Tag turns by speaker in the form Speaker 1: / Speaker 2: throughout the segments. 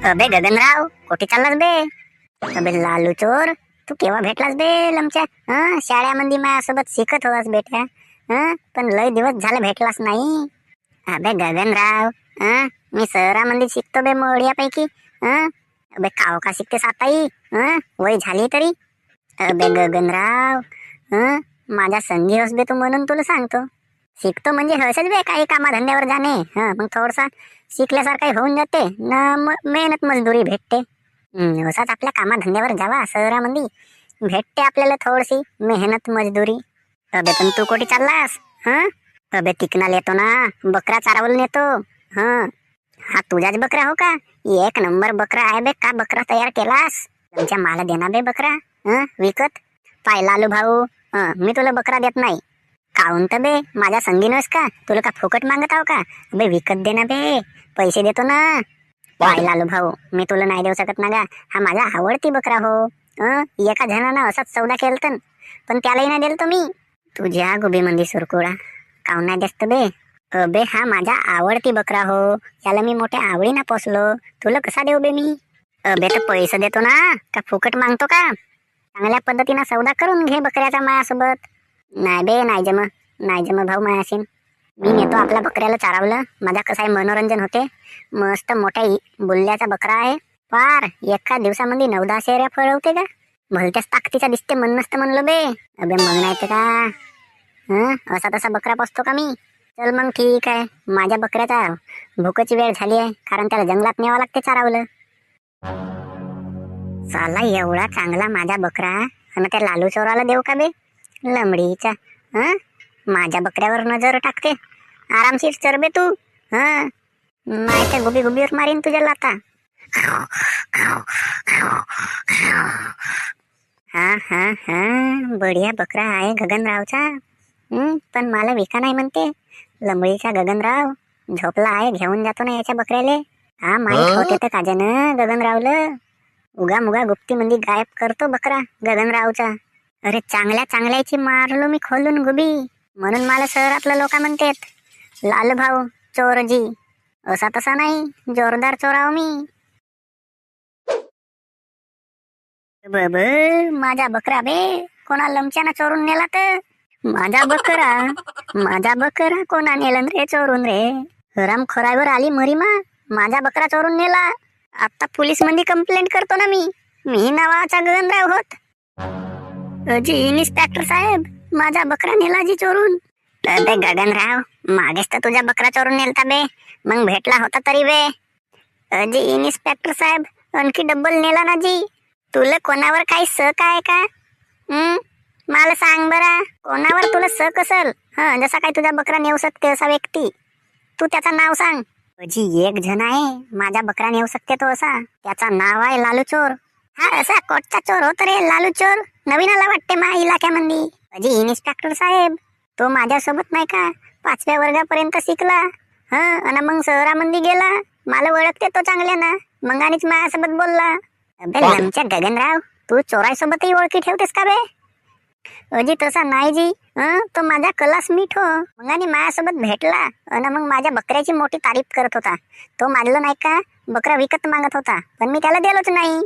Speaker 1: अबे गगनराव, कुठे चाललास बे? अबे लालू चोर, तू केव्हा भेटलास बे लमच्या? शाळेमध्ये माझ्यासोबत शिकत होतास बेटा. पण लय दिवस झाले भेटलास नाही. अबे गगनराव, मी शहरामध्ये शिकतो बे मोड्यापैकी. अबे काव का शिकतेस आताही? वय झाली तरी. अबे गगनराव, माझ्या संगी होस बे तू, म्हणून तुला सांगतो. शिकतो म्हणजे हसच बे, काही कामाधंद्यावर जाणे. मग थोडसा शिकल्यासारखं होऊन जाते ना, मेहनत मजदुरी भेटते. असाच आपल्या कामाधंद्यावर जावा शहरामध्ये, भेटते आपल्याला थोडीशी मेहनत मजदुरी. अबे पण तू कुठे चाललास? अबे तिकनाला येतो ना, बकरा चारावून नेतो. हा तुझाच बकरा हो का? एक नंबर बकरा आहे बे. का बकरा तयार केलास? तुमच्या मला देना बे बकरा विकत. पाय लालू भाऊ, मी तुला बकरा देत नाही. काऊन तर बे, माझ्या संगीनस का? तुला का फुकट मागत आहो का? अबे विकत दे ना बे, पैसे देतो ना. पाय लालू भाऊ, मी तुला नाही देऊ शकत ना गा. हा माझा आवडती बकरा हो. एका जणानं असाच सौदा केलतन, पण त्यालाही नाही दिलं तुम्ही. तुझ्या गुबी मंदी सुरकुडा, काऊन नाही देत बे? अबे हा माझा आवडती बकरा हो, याला मी मोठ्या आवडीनं पोसलो. तुला कसा देऊ बे मी? अबे तर पैसे देतो ना, का फुकट मागतो का? चांगल्या पद्धतीनं सौदा करून घे बकऱ्याचा मायासोबत. नाही बे, नाही जम भाऊ मायाशीन. मी नेतो आपल्या बकऱ्याला चारावलं. माझा कसं आहे मनोरंजन होते. मस्त मोठ्या बुल्ल्याचा बकरा आहे. पार एका दिवसामध्ये 9-10 शेऱ्या फळवते का? भलत्याच ताकदीचा दिसते, मन नसतं म्हणलो बे. अबे मग नाही ते का, असा तसा बकरा पोसतो का मी? चल मग ठीक आहे, माझ्या बकऱ्याचा भूकची वेळ झाली आहे, कारण त्याला जंगलात न्यावं लागते चारावलं. साला एवढा चांगला माझा बकरा, आणि त्या लालू चोराला देऊ का बे? लमडीचा, माझ्या बकऱ्यावर नजर टाकते. आरामशीर चर बे तू. नाही त्या गुबी गुबीवर मारीन तुझ्या लाता. हा बढिया बकरा आहे गगनरावचा. पण मला विका नाही म्हणते. लंबळीचा गगनराव झोपला आहे, घेऊन जातो ना याच्या बकऱ्याले. हा माहीत होते तर काजन गगनरावला. उगा मुगा गुप्ती मंदी गायब करतो बकरा गगनरावचा. अरे चांगल्याची मारलो मी खोलून गुबी, म्हणून मला शहरातलं लोक म्हणतात लाल भाऊ चोरजी. असा तसा नाही, जोरदार चोराव मी. बब माझा बकरा बे, कोणा लमच्यानं चोरून नेला तर? माझा बकरा कोणा नेलन रे चोरून रे? हराम खोरावर आली मरीमा, माझा बकरा चोरून नेला. आता पोलीस मध्ये कंप्लेंट करतो ना मी नावाचा गगनराव होत. जी इन्स्पेक्टर साहेब, माझा बकरा नेला जी चोरून. बे गगनराव, मागेच तर तुझा बकरा चोरून नेलता बे, मग भेटला होता तरी बे. जी इन्स्पेक्टर साहेब, आणखी डब्बल नेला ना जी. तुला कोणावर काही शक आहे का? मला सांग बरा, कोणावर तुला शक असल? जसा काही तुझा बकरा नेऊ शकते असा व्यक्ती, तू त्याचं नाव सांग. जी एक जण आहे माझा बकरा नेऊ शकते तो असा, त्याचं नाव आहे लालू चोर. हा असा कोटचा चोर होत रे लालू चोर, नवीन आला वाटते मा इलाक्यामध्ये. अजी इन्स्पेक्टर साहेब, तो माझ्यासोबत नाही का 5व्या वर्गापर्यंत शिकला. आणि मग शहरामध्ये गेला. मला ओळखते तो चांगल्यानं, मग आणिच माझ्यासोबत बोलला. अबे लमच्या गगनराव, तू चोराईसोबतही ओळखी ठेवतेस का बे? अजी तसा नाही जी, तो माझा क्लासमेट हो. मग आणि माझ्यासोबत भेटला आणि मग माझ्या बकऱ्याची मोठी तारीफ करत होता. तो मानलं नाही का, बकरा विकत मागत होता, पण मी त्याला दिलोच नाही.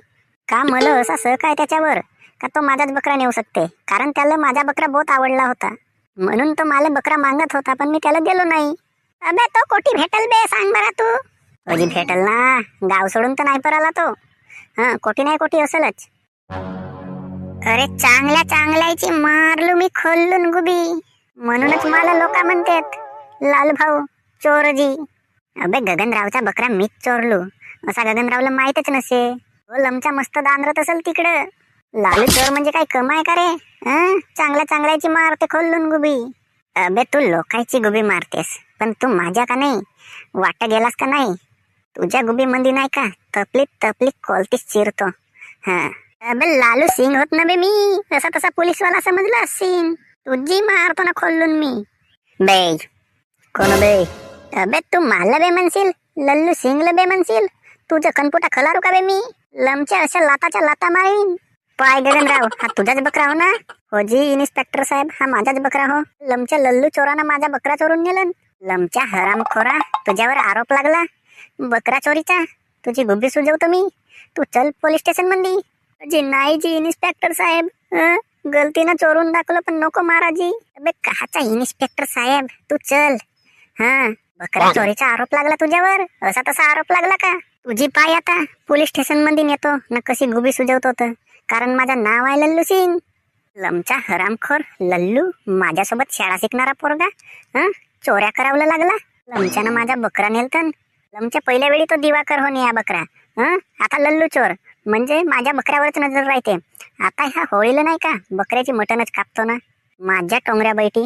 Speaker 1: का मला असा शक आहे त्याच्यावर का तो माझाच बकरा नेऊ शकते, कारण त्याला माझा बकरा बहुत आवडला होता, म्हणून तो मला बकरा मागत होता, पण मी त्याला दिलो नाही. अबे तो कोठी भेटल बे, सांग बरा तू. अजी भेटल ना, गाव सोडून तर नाही पराला तो. कोठी नाही कोठी असेलच. अरे चांगल्याची मारलो मी खोलून गुबी, म्हणूनच मला लोक म्हणतात लाल भाऊ चोरजी. अबे गगनरावचा बकरा मीच चोरलो असा गगनरावला माहीतच नसे. तो लमचा मस्त दांद्रत असेल तिकडं. लालू चोर म्हणजे काय कमाय का रे? चांगल्याची मारते खोलून गुबी. अबे तू लोकांची गुबी मारतेस, पण तू माझ्या का नाही वाट गेलास का नाही? तुझ्या गुबी मंदी नाही का तपलीत कोलतीस चिरतो. अबे लालू सिंग होत ना बे मी, तसा तसा पोलीसवाला समजला असीन. तुझी मारतो ना खोलून मी. बे कोण बे? अबे तू मला बे म्हणशील, लल्लू सिंगला बे म्हणशील? तुझं कनपुटा खलारू का बे मी? लमच्या अशा लाताच्या लाता मारीन. पाय गगनराव, हा तुझाच बकरा हो ना? हो जी इन्स्पेक्टर साहेब, हा माझाच बकरा हो. लमच्या लल्लू चोरानं माझा बकरा चोरून नेलन. लमच्या हरामखोरा, तुझ्यावर आरोप लागला बकरा चोरीचा. तुझी गुब्बी सुजवतो मी. तू चल पोलीस स्टेशन मध्ये. जी नाही जी इन्स्पेक्टर साहेब, गलतीनं चोरून दाखवलं पण नको महाराजी. अबे काचा इन्स्पेक्टर साहेब, तू चल. हा, बकरा चोरीचा आरोप लागला तुझ्यावर, असा तसा आरोप लागला का? तुझी पाय आता पोलीस स्टेशन मध्ये नेतो ना कशी गुबी सुजवतो तर. कारण माझं नाव आहे लल्लू सिंग. लमचा हरामखोर लल्लू, माझ्यासोबत शाळा शिकणारा पोरगा, चोऱ्या करावला लागला. लमच्यानं माझा बकरा नेलतन. लमच्या पहिल्या वेळी तो दिवाकर हो या बकरा, आता लल्लू चोर. म्हणजे माझ्या बकऱ्यावरच नजर राहते. आता ह्या होळीला नाही का बकऱ्याची मटणच कापतो ना. माझ्या टोंगऱ्या बैठी